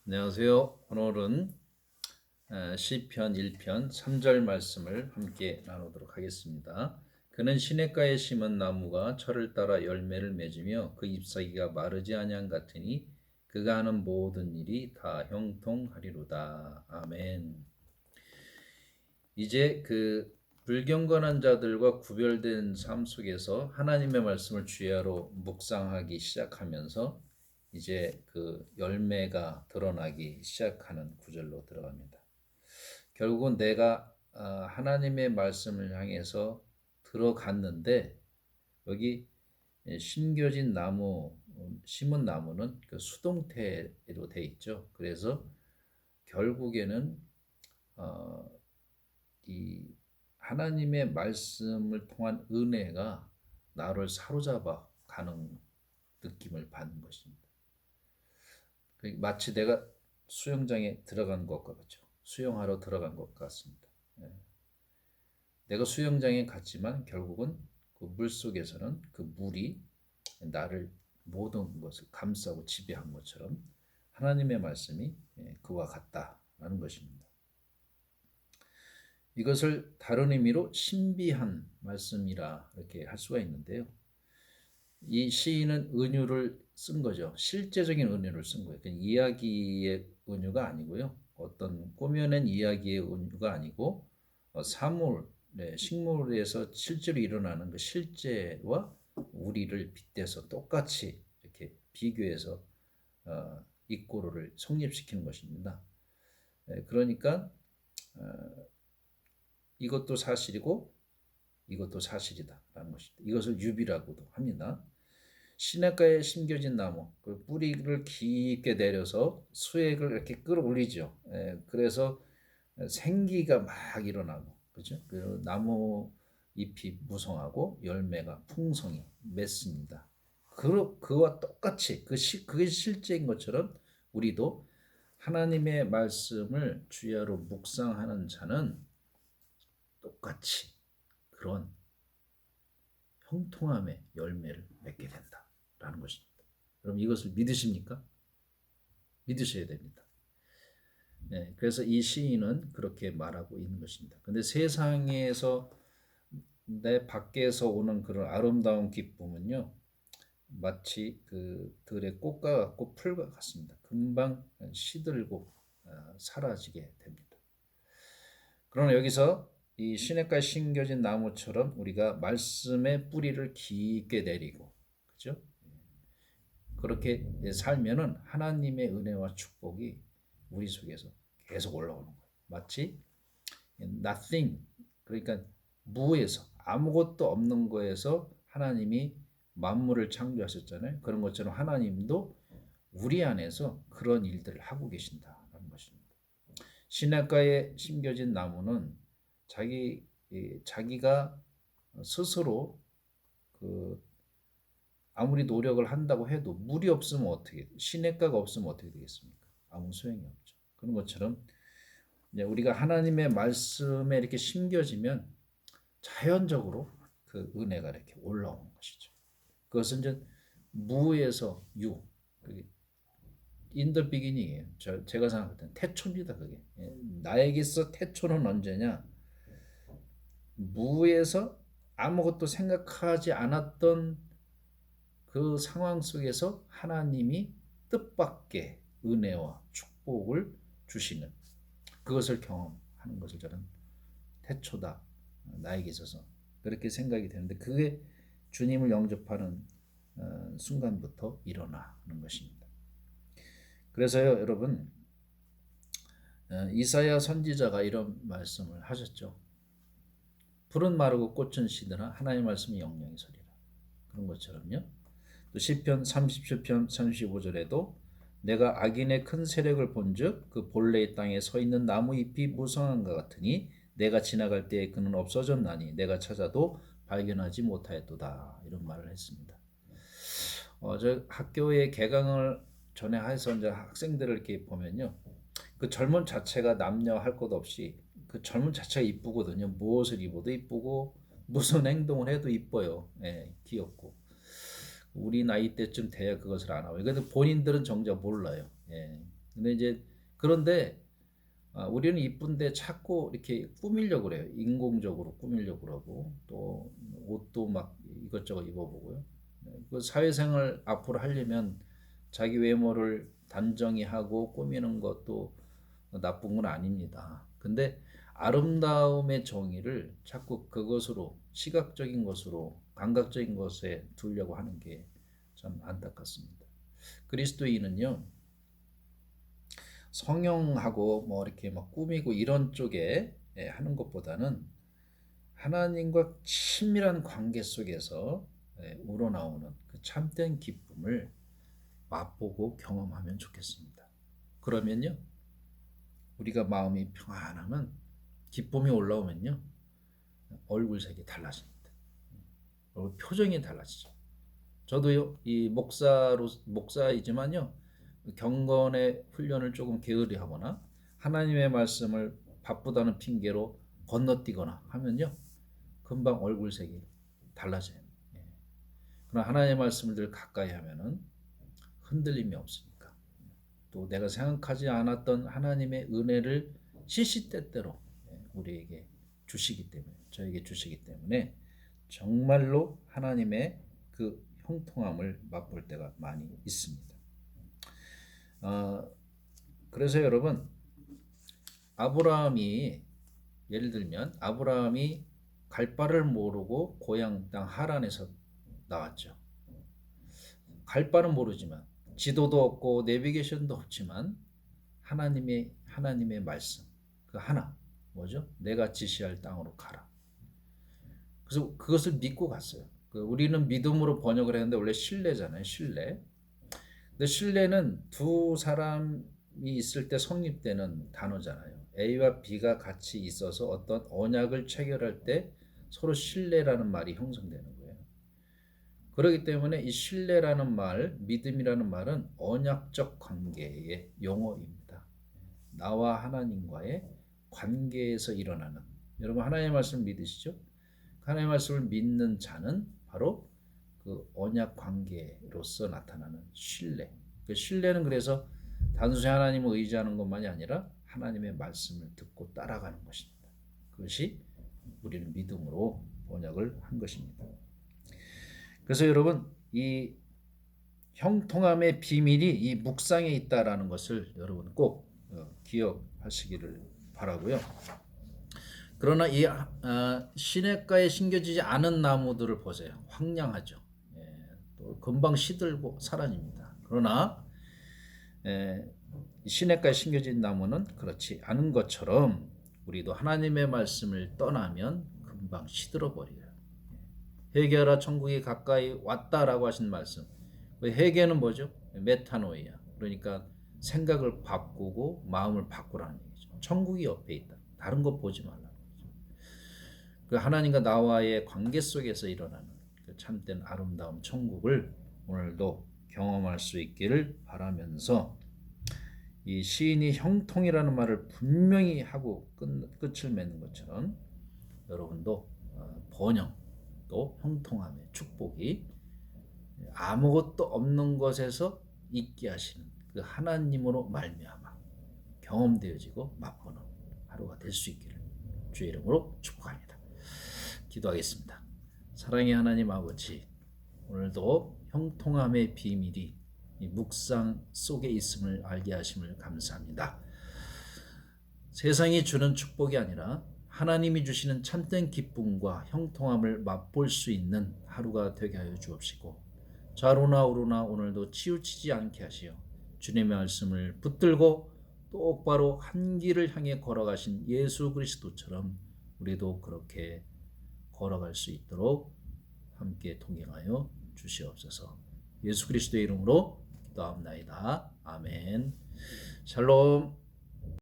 안녕하세요. 오늘은 시편 1편 3절 말씀을 함께 나누도록 하겠습니다. 그는 시냇가에 심은 나무가 철을 따라 열매를 맺으며 그 잎사귀가 마르지 아니한 같으니 그가 하는 모든 일이 다 형통하리로다. 아멘. 이제 그 불경건한 자들과 구별된 삶 속에서 하나님의 말씀을 주야로 묵상하기 시작하면서 이제 그 열매가 드러나기 시작하는 구절로 들어갑니다. 결국은 내가 하나님의 말씀을 향해서 들어갔는데 여기 심겨진 나무, 심은 나무는 그 수동태로 돼 있죠. 그래서 결국에는 어, 이 하나님의 말씀을 통한 은혜가 나를 사로잡아 가는 느낌을 받는 것입니다. 마치 내가 수영장에 들어간 것과 같죠. 수영하러 들어간 것 같습니다. 내가 수영장에 갔지만 결국은 그 물속에서는 그 물이 나를 모든 것을 감싸고 지배한 것처럼 하나님의 말씀이 그와 같다라는 것입니다. 이것을 다른 의미로 신비한 말씀이라 이렇게 할 수가 있는데요. 이 시인은 은유를 쓴 거죠. 실제적인 은유를 쓴 거예요. 그러니까 이야기의 은유가 아니고요. 어떤 꾸며낸 이야기의 은유가 아니고 사물, 식물에서 실제로 일어나는 그 실제와 우리를 빗대서 똑같이 이렇게 비교해서 이꼬르를 성립시키는 것입니다. 그러니까 이것도 사실이고 이것도 사실이다라는 것입니다. 이것을 유비라고도 합니다. 시냇가에 심겨진 나무, 그 뿌리를 깊게 내려서 수액을 이렇게 끌어올리죠. 그래서 생기가 막 일어나고, 그죠? 그 나무 잎이 무성하고 열매가 풍성히 맺습니다. 그와 똑같이 그게 실제인 것처럼 우리도 하나님의 말씀을 주야로 묵상하는 자는 똑같이 그런 형통함의 열매를 맺게 된다라는 것입니다. 그럼 이것을 믿으십니까? 믿으셔야 됩니다. 네, 그래서 이 시인은 그렇게 말하고 있는 것입니다. 근데 세상에서 내 밖에서 오는 그런 아름다운 기쁨은요, 마치 그 들의 꽃과 같고 풀과 같습니다. 금방 시들고 사라지게 됩니다. 그러나 여기서 이 시냇가에 심겨진 나무처럼 우리가 말씀의 뿌리를 깊게 내리고, 그죠? 그렇게 살면은 하나님의 은혜와 축복이 우리 속에서 계속 올라오는 거예요. 마치 nothing, 그러니까 무에서 아무것도 없는 거에서 하나님이 만물을 창조하셨잖아요. 그런 것처럼 하나님도 우리 안에서 그런 일들을 하고 계신다라는 것입니다. 시냇가에 심겨진 나무는 자기가 스스로 그 아무리 노력을 한다고 해도 물이 없으면 어떻게, 시냇가가 없으면 어떻게 되겠습니까? 아무 소용이 없죠. 그런 것처럼 이제 우리가 하나님의 말씀에 이렇게 심겨지면 자연적으로 그 은혜가 이렇게 올라오는 것이죠. 그것은 이제 무에서 유, in the beginning이에요. 제가 생각할 때는 태초입니다. 그게 나에게서 태초는 언제냐? 무에서 아무것도 생각하지 않았던 그 상황 속에서 하나님이 뜻밖의 은혜와 축복을 주시는 그것을 경험하는 것을 저는 태초다 나에게 있어서 그렇게 생각이 되는데 그게 주님을 영접하는 순간부터 일어나는 것입니다. 그래서요 여러분 이사야 선지자가 이런 말씀을 하셨죠. 풀은 마르고 꽃은 시드나 하나님의 말씀이 영영이 서리라. 그런 것처럼요. 또 시편 37편 35절에도 내가 악인의 큰 세력을 본즉 그 본래의 땅에 서 있는 나무 잎이 무성한 것 같으니 내가 지나갈 때에 그는 없어졌나니 내가 찾아도 발견하지 못하였도다. 이런 말을 했습니다. 저 학교에 개강을 전에 해서 이제 학생들을 이렇게 보면요. 그 젊은 자체가 남녀 할 것 없이 그 젊은 자체가 이쁘거든요. 무엇을 입어도 이쁘고 무슨 행동을 해도 이뻐요. 귀엽고. 우리 나이 때쯤 돼야 그것을 아나 봐요. 그래도 본인들은 정작 몰라요. 근데 이제 그런데 우리는 이쁜데 자꾸 이렇게 꾸미려고 그래요. 인공적으로 꾸미려고 그러고 또 옷도 막 이것저것 입어보고요. 그 사회생활 앞으로 하려면 자기 외모를 단정히 하고 꾸미는 것도 나쁜 건 아닙니다. 근데 아름다움의 정의를 자꾸 그것으로 시각적인 것으로 감각적인 것에 두려고 하는 게 참 안타깝습니다. 그리스도인은요 성형하고 뭐 이렇게 막 꾸미고 이런 쪽에 하는 것보다는 하나님과 친밀한 관계 속에서 우러나오는 그 참된 기쁨을 맛보고 경험하면 좋겠습니다. 그러면요 우리가 마음이 평안하면 기쁨이 올라오면요 얼굴색이 달라집니다. 얼굴 표정이 달라지죠. 저도요 이 목사이지만요 경건의 훈련을 조금 게으리 하거나 하나님의 말씀을 바쁘다는 핑계로 건너뛰거나 하면요 금방 얼굴색이 달라져요. 그러나 하나님의 말씀을 늘 가까이 하면은 흔들림이 없으니까 또 내가 생각하지 않았던 하나님의 은혜를 시시때때로 우리에게 주시기 때문에 저에게 주시기 때문에 정말로 하나님의 그 형통함을 맛볼 때가 많이 있습니다. 그래서 여러분 아브라함이 예를 들면 아브라함이 갈 바를 모르고 고향 땅 하란에서 나왔죠. 갈 바는 모르지만 지도도 없고 내비게이션도 없지만 하나님의 말씀 그 하나 뭐죠? 내가 지시할 땅으로 가라. 그래서 그것을 믿고 갔어요. 우리는 믿음으로 번역을 했는데 원래 신뢰잖아요. 신뢰. 근데 신뢰는 두 사람이 있을 때 성립되는 단어잖아요. A와 B가 같이 있어서 어떤 언약을 체결할 때 서로 신뢰라는 말이 형성되는 거예요. 그렇기 때문에 이 신뢰라는 말, 믿음이라는 말은 언약적 관계의 용어입니다. 나와 하나님과의 관계에서 일어나는 여러분 하나님의 말씀을 믿으시죠? 하나님의 말씀을 믿는 자는 바로 그 언약 관계로서 나타나는 신뢰. 그 신뢰는 그래서 단순히 하나님을 의지하는 것만이 아니라 하나님의 말씀을 듣고 따라가는 것입니다. 그것이 우리는 믿음으로 번역을 한 것입니다. 그래서 여러분 이 형통함의 비밀이 이 묵상에 있다라는 것을 여러분 꼭 기억하시기를 바라고요. 그러나 이 시냇가에 심겨지지 않은 나무들을 보세요. 황량하죠. 또 금방 시들고 사라집니다. 그러나 시냇가에 심겨진 나무는 그렇지 않은 것처럼 우리도 하나님의 말씀을 떠나면 금방 시들어 버려요. 회개하라 천국이 가까이 왔다라고 하신 말씀. 회개는 뭐죠? 메타노이아. 그러니까 생각을 바꾸고 마음을 바꾸라는 얘기죠. 천국이 옆에 있다. 다른 것 보지 말라. 그 하나님과 나와의 관계 속에서 일어나는 그 참된 아름다운 천국을 오늘도 경험할 수 있기를 바라면서 이 시인이 형통이라는 말을 분명히 하고 끝을 맺는 것처럼 여러분도 번영 또 형통함의 축복이 아무것도 없는 것에서 있게 하시는 그 하나님으로 말미암아 경험되어지고 맛보는 하루가 될 수 있기를 주의 이름으로 축복합니다. 기도하겠습니다. 사랑의 하나님 아버지, 오늘도 형통함의 비밀이 이 묵상 속에 있음을 알게 하심을 감사합니다. 세상이 주는 축복이 아니라 하나님이 주시는 참된 기쁨과 형통함을 맛볼 수 있는 하루가 되게 하여 주옵시고 좌로나 우로나 오늘도 치우치지 않게 하시어 주님의 말씀을 붙들고 똑바로 한 길을 향해 걸어가신 예수 그리스도처럼 우리도 그렇게 걸어갈 수 있도록 함께 동행하여 주시옵소서. 예수 그리스도의 이름으로 기도합나이다. 아멘. 샬롬.